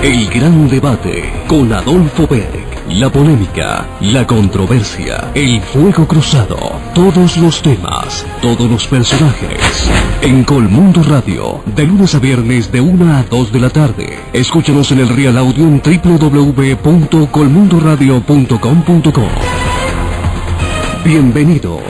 El gran debate con Adolfo Beck. La polémica, la controversia, el fuego cruzado, todos los temas, todos los personajes. En Colmundo Radio, de lunes a viernes de 1 a 2 de la tarde. Escúchanos en el Real Audio en www.colmundoradio.com.co. Bienvenidos.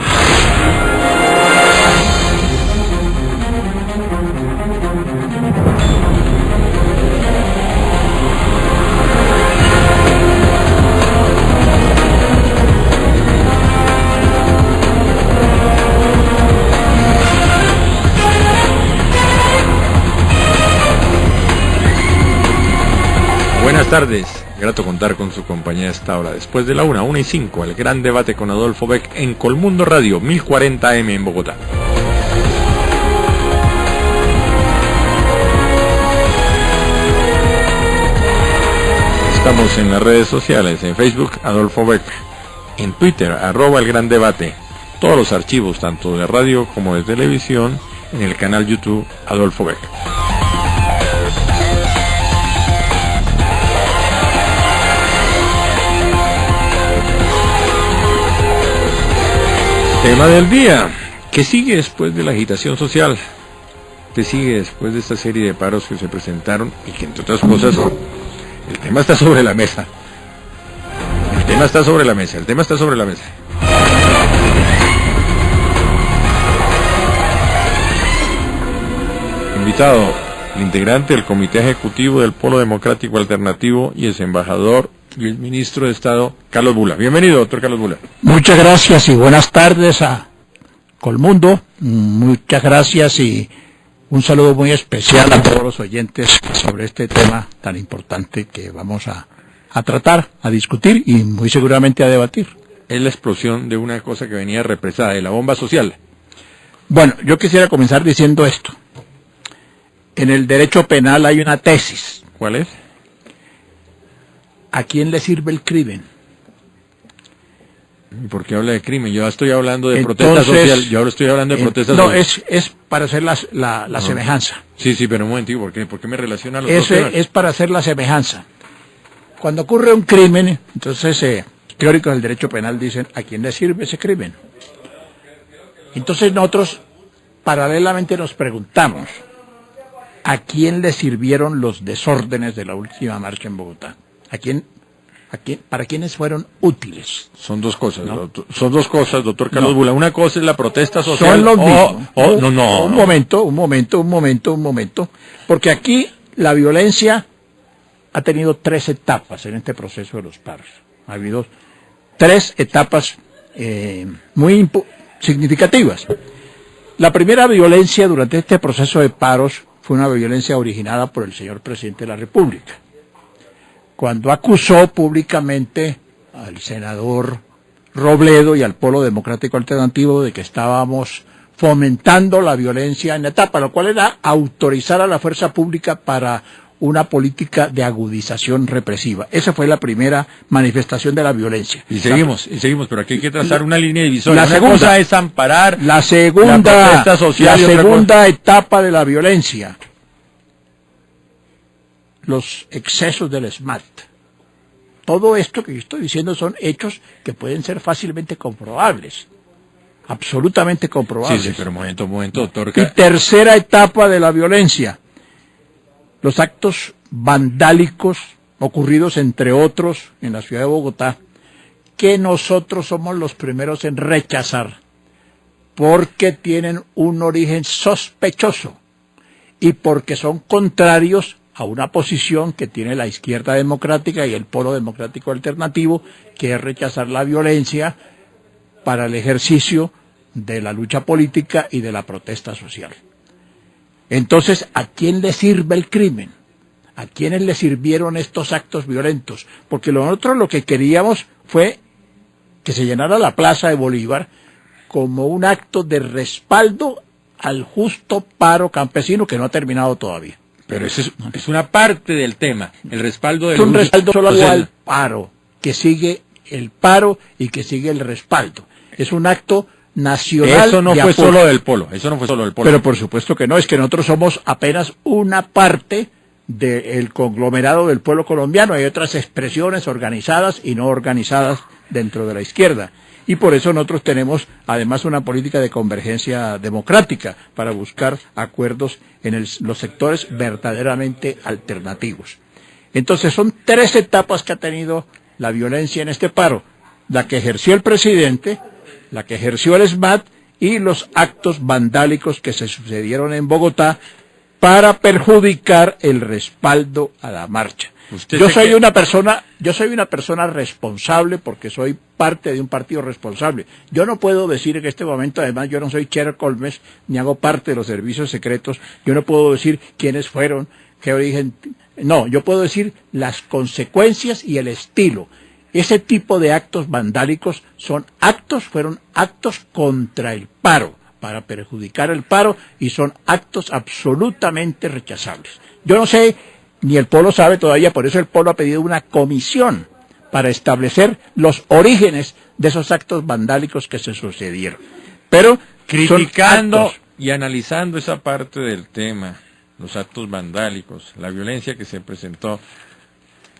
Buenas tardes, grato contar con su compañía a esta hora. Después de la 1:05, el gran debate con Adolfo Beck en Colmundo Radio, 1040 AM en Bogotá. Estamos en las redes sociales, en Facebook, Adolfo Beck, en Twitter, @el gran debate. Todos los archivos, tanto de radio como de televisión, en el canal YouTube, Adolfo Beck. Tema del día: ¿qué sigue después de la agitación social? ¿Qué sigue después de esta serie de paros que se presentaron y que, entre otras cosas, el tema está sobre la mesa? El tema está sobre la mesa. Invitado, el integrante del Comité Ejecutivo del Polo Democrático Alternativo y ex embajador y el ministro de Estado, Carlos Bula. Bienvenido, doctor Carlos Bula. Muchas gracias y buenas tardes a Colmundo. Muchas gracias y un saludo muy especial a todos los oyentes sobre este tema tan importante que vamos a tratar, a discutir y muy seguramente a debatir. Es la explosión de una cosa que venía represada, de la bomba social. Bueno, yo quisiera comenzar diciendo esto. En el derecho penal hay una tesis. ¿Cuál es? ¿A quién le sirve el crimen? ¿Por qué habla de crimen? Yo estoy hablando de protesta social. Yo ahora estoy hablando de protesta social. No, es para hacer la semejanza. Sí, pero un momentico, ¿por qué me relaciona a los dos temas? Es para hacer la semejanza. Cuando ocurre un crimen, entonces teóricos del derecho penal dicen, ¿a quién le sirve ese crimen? Entonces nosotros paralelamente nos preguntamos, ¿a quién le sirvieron los desórdenes de la última marcha en Bogotá? ¿Para quiénes fueron útiles? Son dos cosas, ¿no? Son dos cosas, doctor Carlos Bula. Una cosa es la protesta social. Son los mismos. No. Un momento. Porque aquí la violencia ha tenido 3 etapas en este proceso de los paros. Ha habido 3 etapas muy significativas. La primera violencia durante este proceso de paros fue una violencia originada por el señor presidente de la República, cuando acusó públicamente al senador Robledo y al Polo Democrático Alternativo de que estábamos fomentando la violencia en la etapa, lo cual era autorizar a la fuerza pública para una política de agudización represiva. Esa fue la primera manifestación de la violencia. Y seguimos, pero aquí hay que trazar una línea divisoria. La segunda cosa es amparar la protesta social. La segunda etapa de la violencia: los excesos del SMAT. Todo esto que yo estoy diciendo son hechos que pueden ser fácilmente comprobables, absolutamente comprobables. Sí, pero un momento, doctor. Y tercera etapa de la violencia: los actos vandálicos ocurridos, entre otros, en la ciudad de Bogotá, que nosotros somos los primeros en rechazar, porque tienen un origen sospechoso y porque son contrarios a una posición que tiene la izquierda democrática y el Polo Democrático Alternativo, que es rechazar la violencia para el ejercicio de la lucha política y de la protesta social. Entonces, ¿a quién le sirve el crimen? ¿A quiénes le sirvieron estos actos violentos? Porque nosotros lo que queríamos fue que se llenara la Plaza de Bolívar como un acto de respaldo al justo paro campesino que no ha terminado todavía. Pero eso es una parte del tema, el respaldo del... Es un respaldo solo al paro, que sigue el paro y que sigue el respaldo. Es un acto nacional. Eso no fue solo del Polo, Pero por supuesto que no, es que nosotros somos apenas una parte del conglomerado del pueblo colombiano, hay otras expresiones organizadas y no organizadas dentro de la izquierda. Y por eso nosotros tenemos además una política de convergencia democrática para buscar acuerdos en los sectores verdaderamente alternativos. Entonces son 3 etapas que ha tenido la violencia en este paro: la que ejerció el presidente, la que ejerció el SMAT y los actos vandálicos que se sucedieron en Bogotá para perjudicar el respaldo a la marcha. Yo soy una persona responsable porque soy parte de un partido responsable. Yo no puedo decir en este momento, además yo no soy Sherlock Holmes ni hago parte de los servicios secretos, yo no puedo decir quiénes fueron, qué origen, no, yo puedo decir las consecuencias y el estilo. Ese tipo de actos vandálicos fueron actos contra el paro, para perjudicar el paro, y son actos absolutamente rechazables. Yo no sé, ni el Polo sabe todavía, por eso el Polo ha pedido una comisión para establecer los orígenes de esos actos vandálicos que se sucedieron. Pero criticando y analizando esa parte del tema, los actos vandálicos, la violencia que se presentó,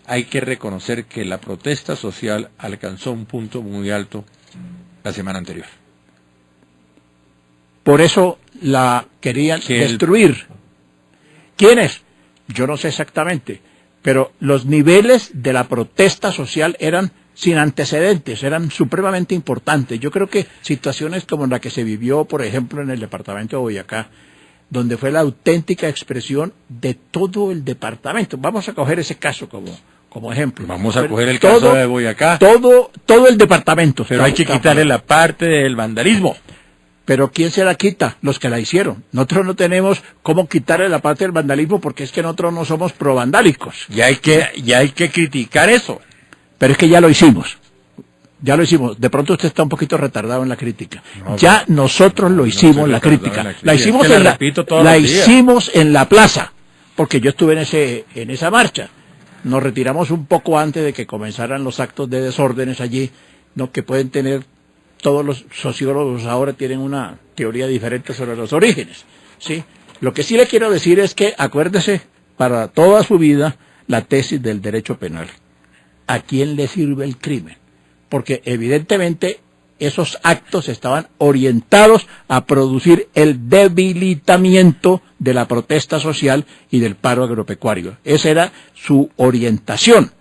hay que reconocer que la protesta social alcanzó un punto muy alto la semana anterior. Por eso la querían destruir. ¿Quiénes? Yo no sé exactamente, pero los niveles de la protesta social eran sin antecedentes, eran supremamente importantes. Yo creo que situaciones como la que se vivió, por ejemplo, en el departamento de Boyacá, donde fue la auténtica expresión de todo el departamento. Vamos a coger ese caso como ejemplo. Vamos a coger el caso de Boyacá. Todo el departamento. Pero hay que quitarle la parte del vandalismo. Pero ¿quién se la quita? Los que la hicieron. Nosotros no tenemos cómo quitarle la parte del vandalismo porque es que nosotros no somos pro-vandálicos. Y hay que criticar eso. Pero es que ya lo hicimos. Ya lo hicimos. De pronto usted está un poquito retardado en la crítica. No, ya nosotros lo hicimos, la crítica. La hicimos hicimos en la plaza, porque yo estuve en esa marcha. Nos retiramos un poco antes de que comenzaran los actos de desórdenes allí, ¿no? Que pueden tener. Todos los sociólogos ahora tienen una teoría diferente sobre los orígenes, ¿sí? Lo que sí le quiero decir es que acuérdese para toda su vida la tesis del derecho penal. ¿A quién le sirve el crimen? Porque evidentemente esos actos estaban orientados a producir el debilitamiento de la protesta social y del paro agropecuario. Esa era su orientación.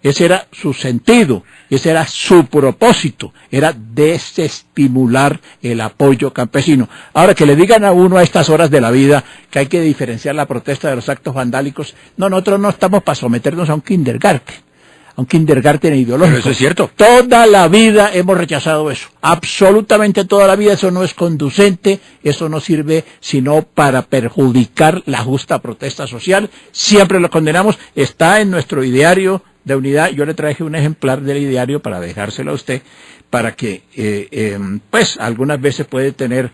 Ese era su sentido, ese era su propósito, era desestimular el apoyo campesino. Ahora, que le digan a uno a estas horas de la vida que hay que diferenciar la protesta de los actos vandálicos, no, nosotros no estamos para someternos a un kindergarten ideológico. Pero eso es cierto. Toda la vida hemos rechazado eso, absolutamente toda la vida. Eso no es conducente, eso no sirve sino para perjudicar la justa protesta social. Siempre lo condenamos, está en nuestro ideario de unidad. Yo le traje un ejemplar del ideario para dejárselo a usted, para que pues algunas veces puede tener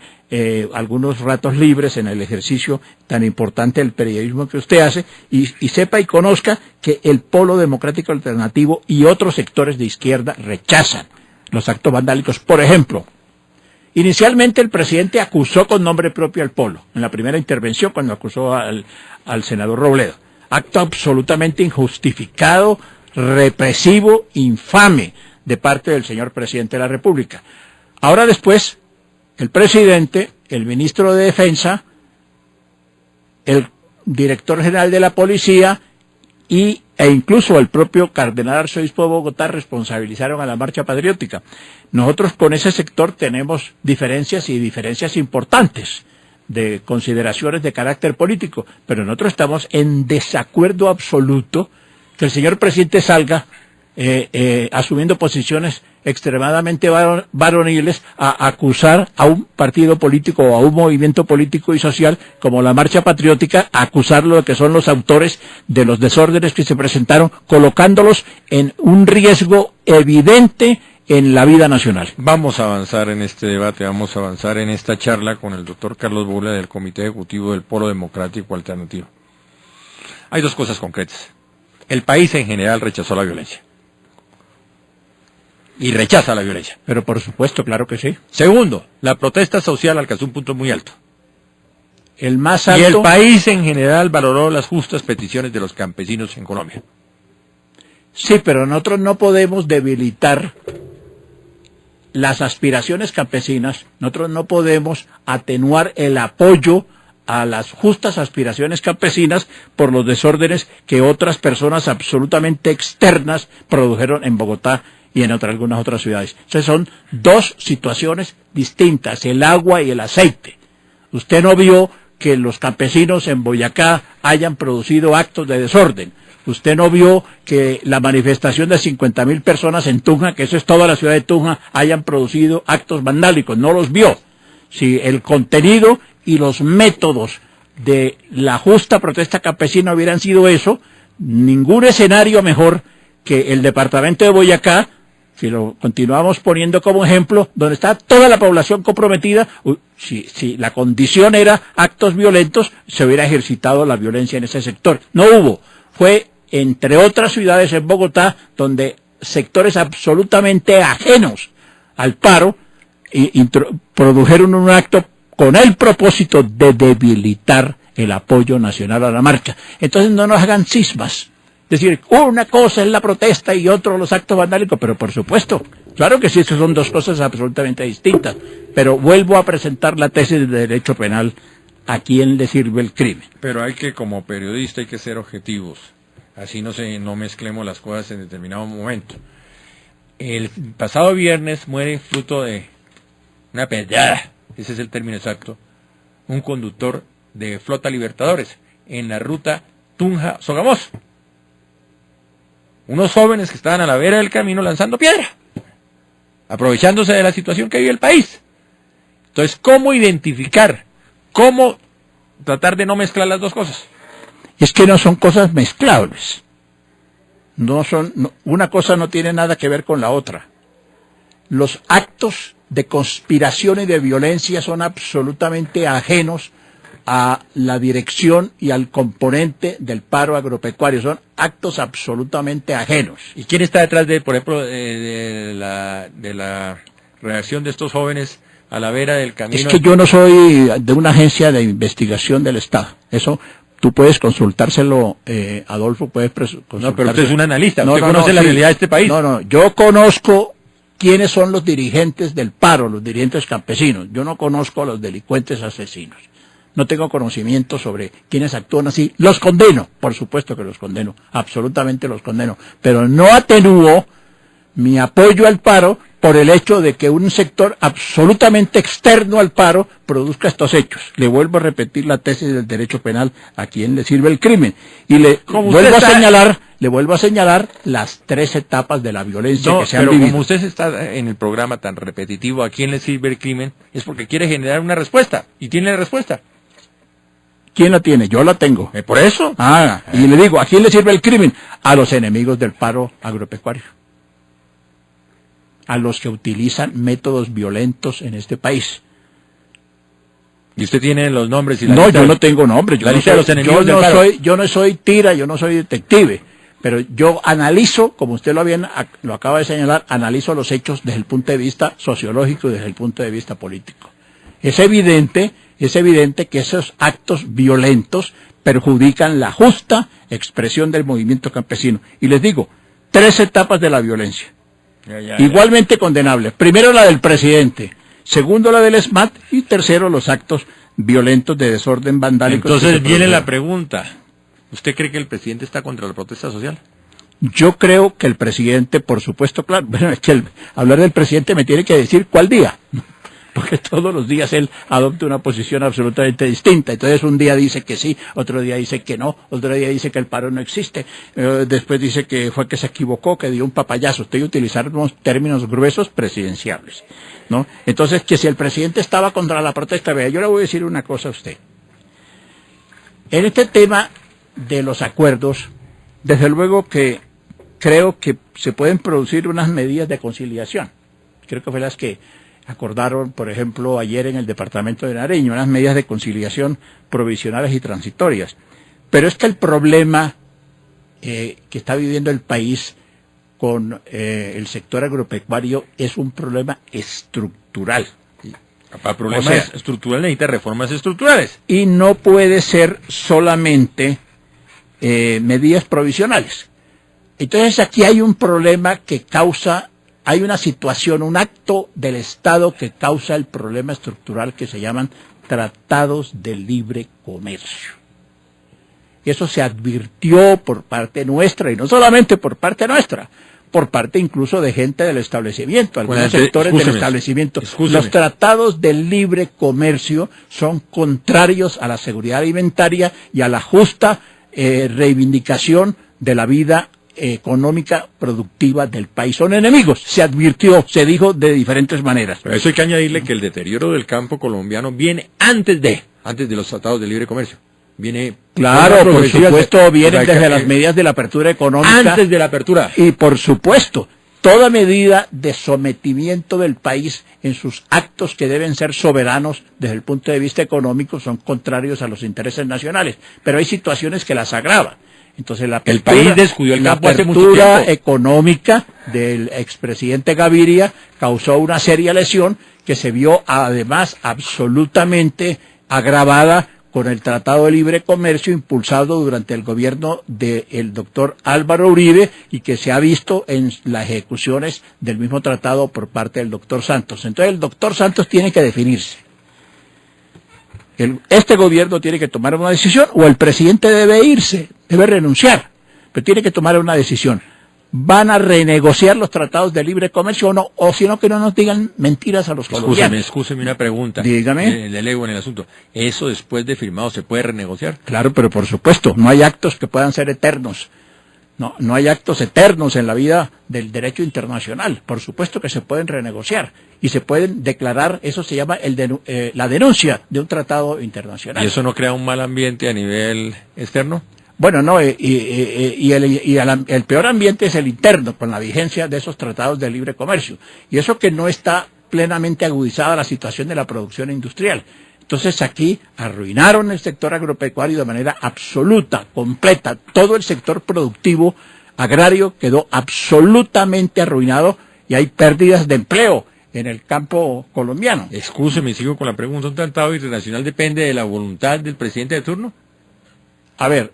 algunos ratos libres en el ejercicio tan importante del periodismo que usted hace, y sepa y conozca que el Polo Democrático Alternativo y otros sectores de izquierda rechazan los actos vandálicos. Por ejemplo, inicialmente el presidente acusó con nombre propio al Polo, en la primera intervención cuando acusó al senador Robledo. Acto absolutamente injustificado, represivo, infame de parte del señor presidente de la República. Ahora después, el presidente, el ministro de Defensa, el director general de la policía e incluso el propio cardenal arzobispo de Bogotá responsabilizaron a la marcha patriótica. Nosotros con ese sector tenemos diferencias y diferencias importantes de consideraciones de carácter político, pero nosotros estamos en desacuerdo absoluto que el señor presidente salga asumiendo posiciones extremadamente varoniles a acusar a un partido político o a un movimiento político y social como la Marcha Patriótica, a acusarlo de que son los autores de los desórdenes que se presentaron, colocándolos en un riesgo evidente en la vida nacional. Vamos a avanzar en este debate, vamos a avanzar en esta charla con el doctor Carlos Bula del Comité Ejecutivo del Polo Democrático Alternativo. Hay dos cosas concretas. El país en general rechazó la violencia. Y rechaza la violencia. Pero por supuesto, claro que sí. Segundo, la protesta social alcanzó un punto muy alto. el más Y alto. el país en general valoró las justas peticiones de los campesinos en Colombia. Sí, pero nosotros no podemos debilitar las aspiraciones campesinas, nosotros no podemos atenuar el apoyo a las justas aspiraciones campesinas por los desórdenes que otras personas absolutamente externas produjeron en Bogotá y en algunas otras ciudades. Entonces son dos situaciones distintas, el agua y el aceite. Usted no vio que los campesinos en Boyacá hayan producido actos de desorden. Usted no vio que la manifestación de 50.000 personas en Tunja, que eso es toda la ciudad de Tunja, hayan producido actos vandálicos. No los vio. Si el contenido y los métodos de la justa protesta campesina hubieran sido eso, ningún escenario mejor que el departamento de Boyacá, si lo continuamos poniendo como ejemplo, donde está toda la población comprometida. Si la condición era actos violentos, se hubiera ejercitado la violencia en ese sector. No hubo. Fue, entre otras ciudades en Bogotá, donde sectores absolutamente ajenos al paro produjeron un acto con el propósito de debilitar el apoyo nacional a la marcha. Entonces no nos hagan cismas. Es decir, una cosa es la protesta y otro los actos vandálicos, pero por supuesto, claro que sí, esas son dos cosas absolutamente distintas. Pero vuelvo a presentar la tesis de derecho penal, ¿a quién le sirve el crimen? Pero hay que, como periodista, hay que ser objetivos. Así no mezclemos las cosas en determinado momento. El pasado viernes muere fruto de una pedrada, ese es el término exacto, un conductor de Flota Libertadores en la ruta Tunja-Sogamoso. Unos jóvenes que estaban a la vera del camino lanzando piedra, aprovechándose de la situación que vive el país. Entonces, ¿cómo identificar? ¿Cómo tratar de no mezclar las dos cosas? Es que no son cosas mezclables. Una cosa no tiene nada que ver con la otra. Los actos de conspiración y de violencia son absolutamente ajenos a la dirección y al componente del paro agropecuario. Son actos absolutamente ajenos. ¿Y quién está detrás de, por ejemplo, de la reacción de estos jóvenes a la vera del camino? Es que yo no soy de una agencia de investigación del Estado. Eso tú puedes consultárselo, Adolfo, puedes consultárselo. No, pero usted es un analista, usted conoce la realidad de este país. No, yo conozco quiénes son los dirigentes del paro, los dirigentes campesinos. Yo no conozco a los delincuentes asesinos. No tengo conocimiento sobre quienes actúan así. Los condeno, por supuesto que los condeno, absolutamente los condeno, pero no atenúo mi apoyo al paro por el hecho de que un sector absolutamente externo al paro produzca estos hechos. Le vuelvo a repetir la tesis del derecho penal, ¿a quién le sirve el crimen? Y le vuelvo a señalar las tres etapas de la violencia que se han vivido. Como usted está en el programa tan repetitivo, ¿a quién le sirve el crimen? Es porque quiere generar una respuesta, y tiene la respuesta. ¿Quién la tiene? Yo la tengo. ¿Por eso? Y le digo, ¿a quién le sirve el crimen? A los enemigos del paro agropecuario. A los que utilizan métodos violentos en este país. ¿Y usted tiene los nombres? Y No, yo no tengo nombre. Yo no soy tira, yo no soy detective. Pero yo analizo, como usted lo acaba de señalar, analizo los hechos desde el punto de vista sociológico y desde el punto de vista político. Es evidente que esos actos violentos perjudican la justa expresión del movimiento campesino. Y les digo, tres etapas de la violencia. Igualmente condenables. Primero la del presidente, segundo la del ESMAD y tercero los actos violentos de desorden vandálico. Entonces viene la pregunta, ¿usted cree que el presidente está contra la protesta social? Yo creo que el presidente, por supuesto, claro, bueno, es que hablar del presidente me tiene que decir cuál día, porque todos los días él adopta una posición absolutamente distinta. Entonces un día dice que sí, otro día dice que no, otro día dice que el paro no existe, después dice que fue que se equivocó, que dio un papayazo. Estoy utilizando unos términos gruesos presidenciables, ¿no? Entonces, que si el presidente estaba contra la protesta, vea, yo le voy a decir una cosa a usted. En este tema de los acuerdos, desde luego que creo que se pueden producir unas medidas de conciliación. Creo que fue las que acordaron, por ejemplo, ayer en el departamento de Nariño, unas medidas de conciliación provisionales y transitorias. Pero es que el problema que está viviendo el país con el sector agropecuario es un problema estructural. Para problemas O sea, estructurales necesita reformas estructurales. y no puede ser solamente medidas provisionales. Entonces aquí hay un problema que causa, hay una situación, un acto del Estado que causa el problema estructural que se llaman tratados de libre comercio. Y eso se advirtió por parte nuestra, y no solamente por parte nuestra, por parte incluso de gente del establecimiento, algunos sectores del establecimiento. Los tratados de libre comercio son contrarios a la seguridad alimentaria y a la justa reivindicación de la vida económica productiva del país. Son enemigos, se advirtió, se dijo de diferentes maneras. Pero eso hay que añadirle que el deterioro del campo colombiano viene antes de los tratados de libre comercio. Viene, claro, por supuesto, vienen desde las medidas de la apertura económica. Antes de la apertura. Y por supuesto, toda medida de sometimiento del país en sus actos que deben ser soberanos desde el punto de vista económico son contrarios a los intereses nacionales. Pero hay situaciones que las agravan. Entonces el país descuidó el campo hace mucho tiempo. La apertura económica del expresidente Gaviria causó una seria lesión que se vio además absolutamente agravada con el Tratado de Libre Comercio impulsado durante el gobierno del doctor Álvaro Uribe y que se ha visto en las ejecuciones del mismo tratado por parte del doctor Santos. Entonces el doctor Santos tiene que definirse. Este gobierno tiene que tomar una decisión o el presidente debe irse, debe renunciar, pero tiene que tomar una decisión. ¿Van a renegociar los tratados de libre comercio o no? O si no, que no nos digan mentiras a los colombianos. Escúcheme una pregunta. Dígame. Le leo en el asunto. ¿Eso después de firmado se puede renegociar? Claro, pero por supuesto, no hay actos que puedan ser eternos. No hay actos eternos en la vida del derecho internacional. Por supuesto que se pueden renegociar y se pueden declarar, eso se llama la denuncia de un tratado internacional. ¿Y eso no crea un mal ambiente a nivel externo? Bueno, no, el peor ambiente es el interno, con la vigencia de esos tratados de libre comercio. Y eso que no está plenamente agudizada la situación de la producción industrial. Entonces aquí arruinaron el sector agropecuario de manera absoluta, completa. Todo el sector productivo agrario quedó absolutamente arruinado y hay pérdidas de empleo en el campo colombiano. Excúseme, sigo con la pregunta. ¿Un tratado internacional depende de la voluntad del presidente de turno? A ver,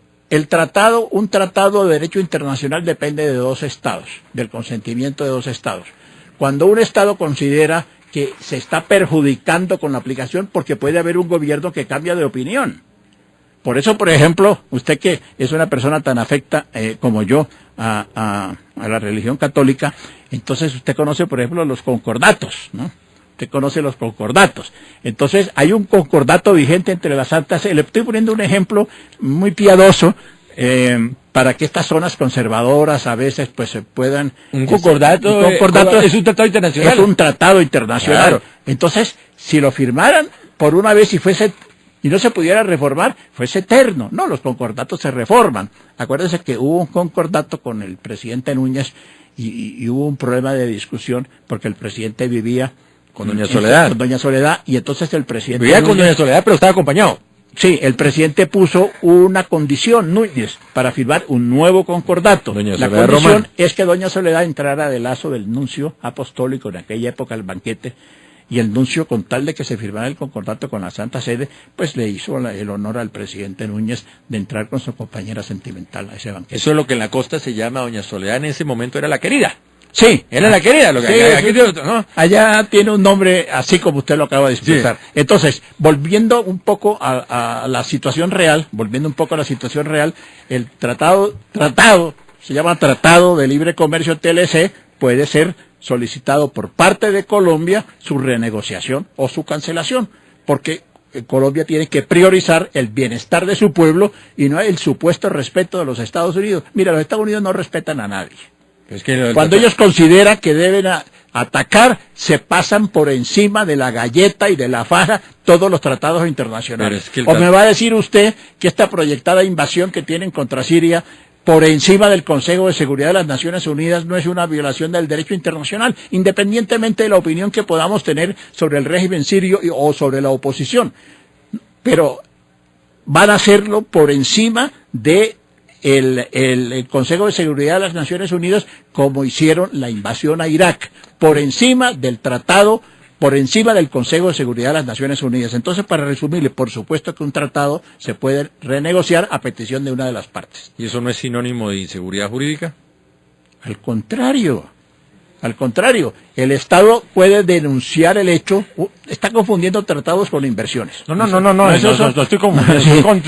un tratado de derecho internacional depende de dos estados, del consentimiento de dos estados. Cuando un estado considera que se está perjudicando con la aplicación porque puede haber un gobierno que cambia de opinión. Por eso, por ejemplo, usted que es una persona tan afecta como yo a la religión católica, entonces usted conoce, por ejemplo, los concordatos, ¿no? Usted conoce los concordatos. Entonces, hay un concordato vigente entre las Santas Sedes. Le estoy poniendo un ejemplo muy piadoso para que estas zonas conservadoras a veces pues se puedan... Un concordato es un tratado internacional. Es un tratado internacional. Claro. Entonces, si lo firmaran por una vez y no se pudiera reformar, fuese eterno. No, los concordatos se reforman. Acuérdense que hubo un concordato con el presidente Núñez y hubo un problema de discusión porque el presidente vivía con doña Soledad. Con doña Soledad, y entonces el presidente... Vivía con doña Soledad, pero estaba acompañado. Sí, el presidente puso una condición, Núñez, para firmar un nuevo concordato. La condición es que doña Soledad entrara del lazo del nuncio apostólico en aquella época, el banquete, y el nuncio, con tal de que se firmara el concordato con la Santa Sede, pues le hizo el honor al presidente Núñez de entrar con su compañera sentimental a ese banquete. Eso es lo que en la costa se llama doña Soledad, en ese momento era la querida. Sí, era la querida, lo que sí, aquí ¿no? Allá tiene un nombre así como usted lo acaba de expresar. Sí. Entonces, volviendo un poco a la situación real, el tratado se llama Tratado de Libre Comercio TLC, puede ser solicitado por parte de Colombia su renegociación o su cancelación, porque Colombia tiene que priorizar el bienestar de su pueblo y no el supuesto respeto de los Estados Unidos. Mira, los Estados Unidos no respetan a nadie. Es que cuando ellos consideran que deben atacar, se pasan por encima de la galleta y de la faja todos los tratados internacionales. ¿O me va a decir usted que esta proyectada invasión que tienen contra Siria por encima del Consejo de Seguridad de las Naciones Unidas no es una violación del derecho internacional, independientemente de la opinión que podamos tener sobre el régimen sirio o sobre la oposición? Pero van a hacerlo por encima de el Consejo de Seguridad de las Naciones Unidas, como hicieron la invasión a Irak, por encima del tratado por encima del Consejo de Seguridad de las Naciones Unidas. Entonces, para resumirle, por supuesto que un tratado se puede renegociar a petición de una de las partes. ¿Y eso no es sinónimo de inseguridad jurídica? Al contrario, el Estado puede denunciar el hecho. Está confundiendo tratados con inversiones. No, estoy con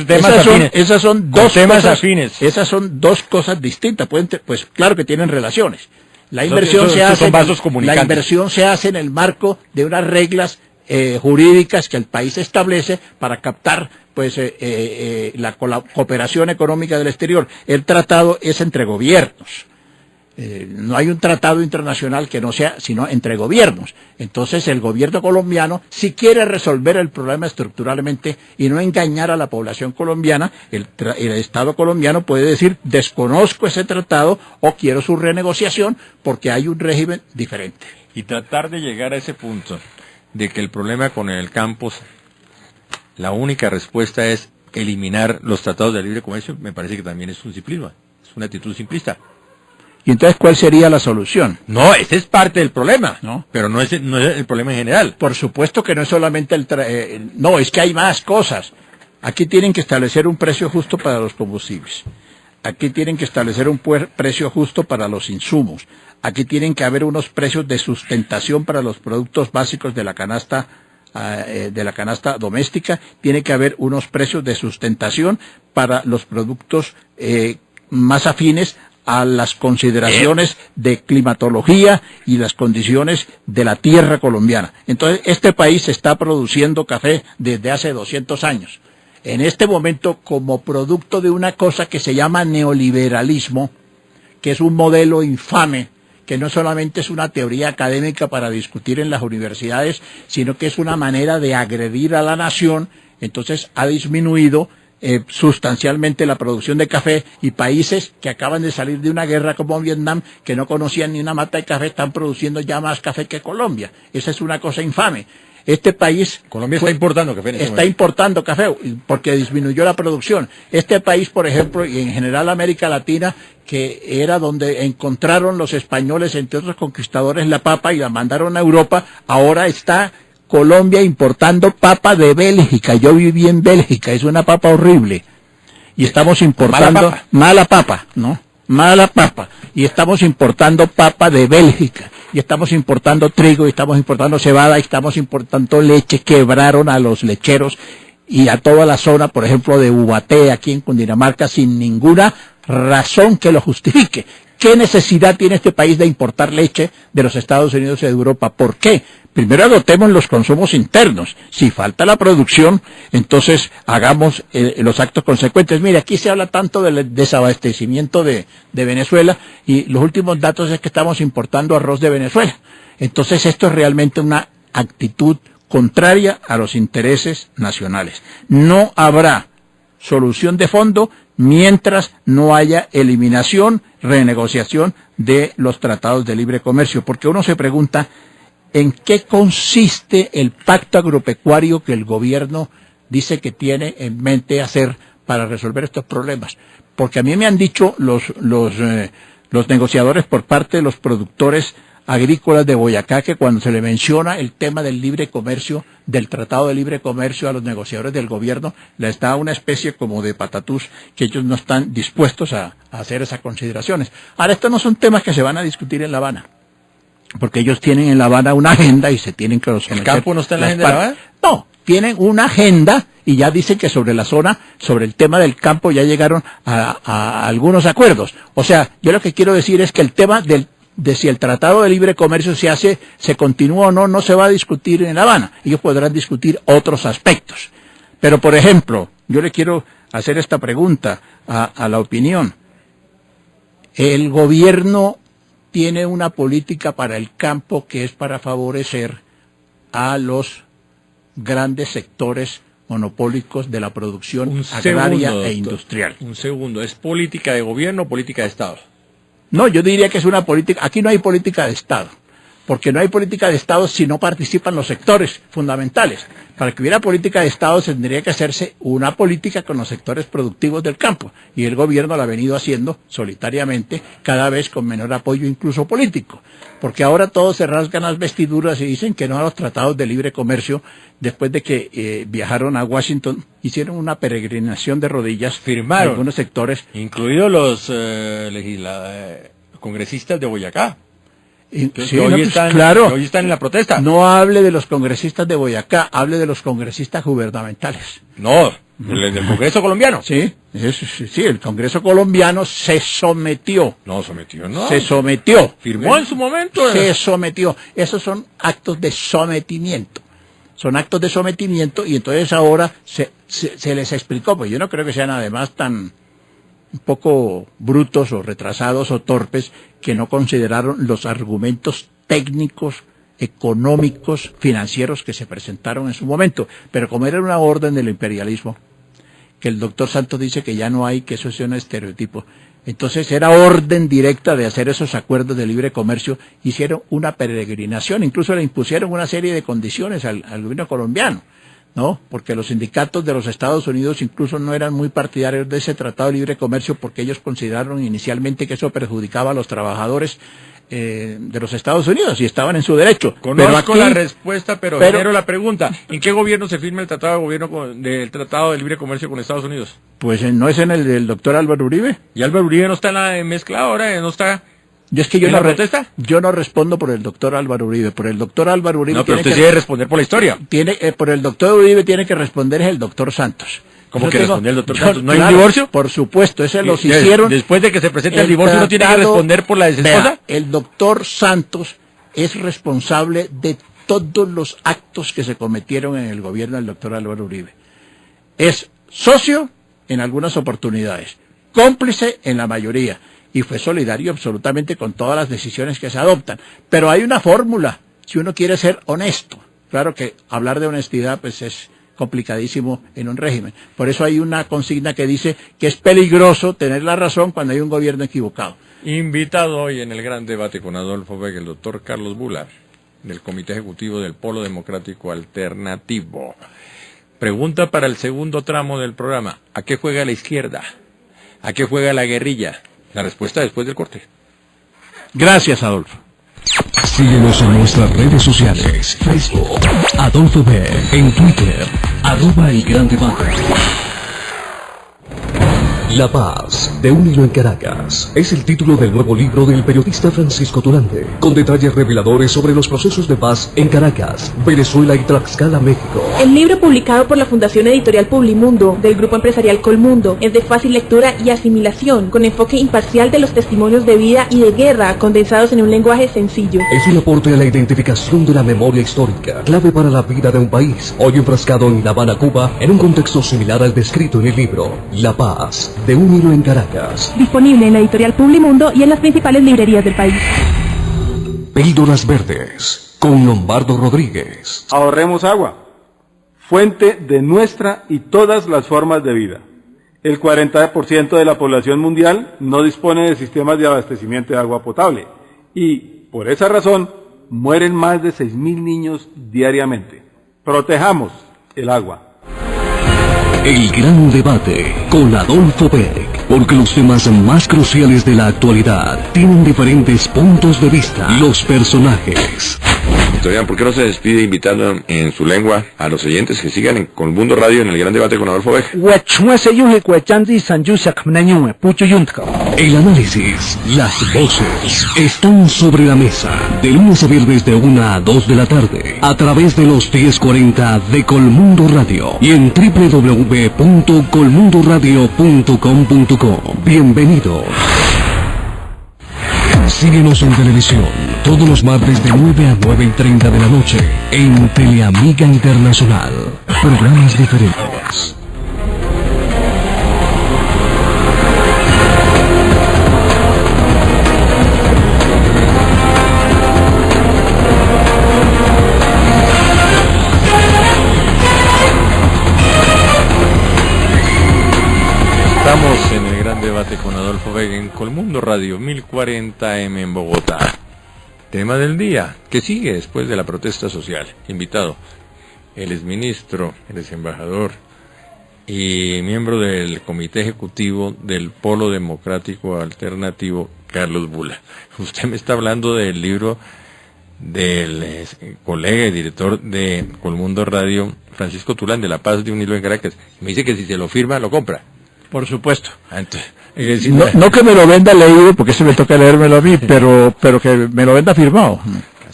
temas afines. Esas son dos temas cosas afines. Esas son dos cosas distintas. Pues claro que tienen relaciones. La inversión la inversión se hace en el marco de unas reglas jurídicas que el país establece para captar pues la cooperación económica del exterior. El tratado es entre gobiernos. No hay un tratado internacional que no sea sino entre gobiernos. Entonces el gobierno colombiano, si quiere resolver el problema estructuralmente y no engañar a la población colombiana, el Estado colombiano puede decir: desconozco ese tratado o quiero su renegociación porque hay un régimen diferente. Y tratar de llegar a ese punto de que el problema con el campo, la única respuesta es eliminar los tratados de libre comercio, me parece que también es un simplismo, es una actitud simplista. ¿Y entonces cuál sería la solución? No, ese es parte del problema, ¿no? Pero no es el problema en general. Por supuesto que no es solamente no, es que hay más cosas. Aquí tienen que establecer un precio justo para los combustibles. Aquí tienen que establecer un precio justo para los insumos. Aquí tienen que haber unos precios de sustentación para los productos básicos de la canasta doméstica. Tiene que haber unos precios de sustentación para los productos más afines a las consideraciones de climatología y las condiciones de la tierra colombiana. Entonces, este país está produciendo café desde hace 200 años. En este momento, como producto de una cosa que se llama neoliberalismo, que es un modelo infame, que no solamente es una teoría académica para discutir en las universidades, sino que es una manera de agredir a la nación, entonces ha disminuido sustancialmente la producción de café, y países que acaban de salir de una guerra como Vietnam, que no conocían ni una mata de café, están produciendo ya más café que Colombia. Esa es una cosa infame. Este país... Colombia está importando café. Está importando café porque disminuyó la producción. Este país, por ejemplo, y en general América Latina, que era donde encontraron los españoles, entre otros conquistadores, la papa y la mandaron a Europa, ahora está Colombia importando papa de Bélgica. Yo viví en Bélgica, es una papa horrible. Y estamos importando mala papa, ¿no? Mala papa. Y estamos importando papa de Bélgica. Y estamos importando trigo, y estamos importando cebada, y estamos importando leche. Quebraron a los lecheros y a toda la zona, por ejemplo, de Ubaté, aquí en Cundinamarca, sin ninguna razón que lo justifique. ¿Qué necesidad tiene este país de importar leche de los Estados Unidos y de Europa? ¿Por qué? Primero agotemos los consumos internos. Si falta la producción, entonces hagamos los actos consecuentes. Mire, aquí se habla tanto del desabastecimiento de Venezuela, y los últimos datos es que estamos importando arroz de Venezuela. Entonces esto es realmente una actitud contraria a los intereses nacionales. No habrá solución de fondo mientras no haya eliminación, renegociación de los tratados de libre comercio, porque uno se pregunta en qué consiste el pacto agropecuario que el gobierno dice que tiene en mente hacer para resolver estos problemas. Porque a mí me han dicho los negociadores por parte de los productores agrícolas de Boyacá que cuando se le menciona el tema del libre comercio, del tratado de libre comercio a los negociadores del gobierno, les da una especie como de patatús, que ellos no están dispuestos a hacer esas consideraciones. Ahora, estos no son temas que se van a discutir en La Habana, porque ellos tienen en La Habana una agenda y se tienen que someter. ¿El campo no está en la agenda de La Habana? No, tienen una agenda y ya dicen que sobre la zona, sobre el tema del campo ya llegaron a algunos acuerdos. O sea, yo lo que quiero decir es que el tema de si el tratado de libre comercio se continúa o no, no se va a discutir en La Habana. Ellos podrán discutir otros aspectos. Pero, por ejemplo, yo le quiero hacer esta pregunta a la opinión. El gobierno tiene una política para el campo que es para favorecer a los grandes sectores monopólicos de la producción agraria e industrial. Un segundo, ¿es política de gobierno o política de Estado? No, yo diría que es una política, aquí no hay política de Estado. porque no hay política de Estado si no participan los sectores fundamentales. Para que hubiera política de Estado tendría que hacerse una política con los sectores productivos del campo, y el gobierno la ha venido haciendo solitariamente, cada vez con menor apoyo incluso político, porque ahora todos se rasgan las vestiduras y dicen que no a los tratados de libre comercio. Después de que viajaron a Washington, hicieron una peregrinación de rodillas, firmaron algunos sectores, incluidos los congresistas de Boyacá. Sí, que hoy están en la protesta. No hable de los congresistas de Boyacá, hable de los congresistas gubernamentales. No, del Congreso colombiano. Sí, el Congreso colombiano se sometió. No, sometió, no. Se sometió. Firmó en su momento. Se sometió. Esos son actos de sometimiento. Son actos de sometimiento, y entonces ahora se les explicó, pues yo no creo que sean además tan un poco brutos o retrasados o torpes, que no consideraron los argumentos técnicos, económicos, financieros que se presentaron en su momento. Pero como era una orden del imperialismo, que el doctor Santos dice que ya no hay, que eso es un estereotipo, entonces era orden directa de hacer esos acuerdos de libre comercio. Hicieron una peregrinación, incluso le impusieron una serie de condiciones al gobierno colombiano, ¿no? Porque los sindicatos de los Estados Unidos incluso no eran muy partidarios de ese tratado de libre comercio, porque ellos consideraron inicialmente que eso perjudicaba a los trabajadores de los Estados Unidos, y estaban en su derecho. Conozco la respuesta, pero genero la pregunta: ¿en qué gobierno se firma el tratado del tratado de libre comercio con Estados Unidos? Pues no es en el del doctor Álvaro Uribe. Y Álvaro Uribe no está en la mezcla ahora, no está. Yo no respondo por el doctor Álvaro Uribe. Por el doctor Álvaro Uribe. No, pero usted debe responder por la historia. Por el doctor Uribe tiene que responder es el doctor Santos. ¿Cómo que responde el doctor Santos? ¿No hay un divorcio? Por supuesto, ese los hicieron. Después de que se presente el divorcio, ¿no tiene que responder por la desesposa? El doctor Santos es responsable de todos los actos que se cometieron en el gobierno del doctor Álvaro Uribe. Es socio en algunas oportunidades, cómplice en la mayoría, y fue solidario absolutamente con todas las decisiones que se adoptan. Pero hay una fórmula, si uno quiere ser honesto. Claro que hablar de honestidad pues es complicadísimo en un régimen. Por eso hay una consigna que dice que es peligroso tener la razón cuando hay un gobierno equivocado. Invitado hoy en el gran debate con Adolfo Vega, el doctor Carlos Bular, del Comité Ejecutivo del Polo Democrático Alternativo. Pregunta para el segundo tramo del programa: ¿a qué juega la izquierda? ¿A qué juega la guerrilla? La respuesta después del corte. Gracias, Adolfo. Síguenos en nuestras redes sociales: Facebook, Adolfo B, en Twitter, @El Gran Debate. La paz, de un hilo en Caracas, es el título del nuevo libro del periodista Francisco Turante, con detalles reveladores sobre los procesos de paz en Caracas, Venezuela y Tlaxcala, México. El libro, publicado por la Fundación Editorial Publimundo del Grupo Empresarial Colmundo, es de fácil lectura y asimilación, con enfoque imparcial de los testimonios de vida y de guerra, condensados en un lenguaje sencillo. Es un aporte a la identificación de la memoria histórica, clave para la vida de un país, hoy enfrascado en La Habana, Cuba, en un contexto similar al descrito en el libro. La paz, de un hilo en Caracas. Disponible en la Editorial Publimundo y en las principales librerías del país. Píldoras Verdes, con Lombardo Rodríguez. Ahorremos agua, fuente de nuestra y todas las formas de vida. El 40% de la población mundial no dispone de sistemas de abastecimiento de agua potable, y por esa razón mueren más de 6.000 niños diariamente. Protejamos el agua. El gran debate con Adolfo Beck, porque los temas más cruciales de la actualidad tienen diferentes puntos de vista. Los personajes. Historian, ¿por qué no se despide invitando en su lengua a los oyentes que sigan en Colmundo Radio en el gran debate con Adolfo Beck? El análisis, las voces, están sobre la mesa, de lunes a viernes de 1 a 2 de la tarde, a través de los 1040 de Colmundo Radio y en www.colmundoradio.com.co. Bienvenidos. Síguenos en televisión todos los martes de 9 a 9:30 de la noche en Teleamiga Internacional. Programas diferentes. Estamos en el gran debate con Adolfo Vega en Colmundo Radio 1040M en Bogotá. Tema del día, ¿qué sigue después de la protesta social? Invitado, el exministro, el exembajador y miembro del comité ejecutivo del Polo Democrático Alternativo, Carlos Bula. Usted me está hablando del libro del colega y director de Colmundo Radio, Francisco Tulán, de La Paz de un hilo en Caracas. Me dice que si se lo firma, lo compra. Por supuesto. Entonces, no que me lo venda leído, porque eso me toca leérmelo a mí, pero que me lo venda firmado.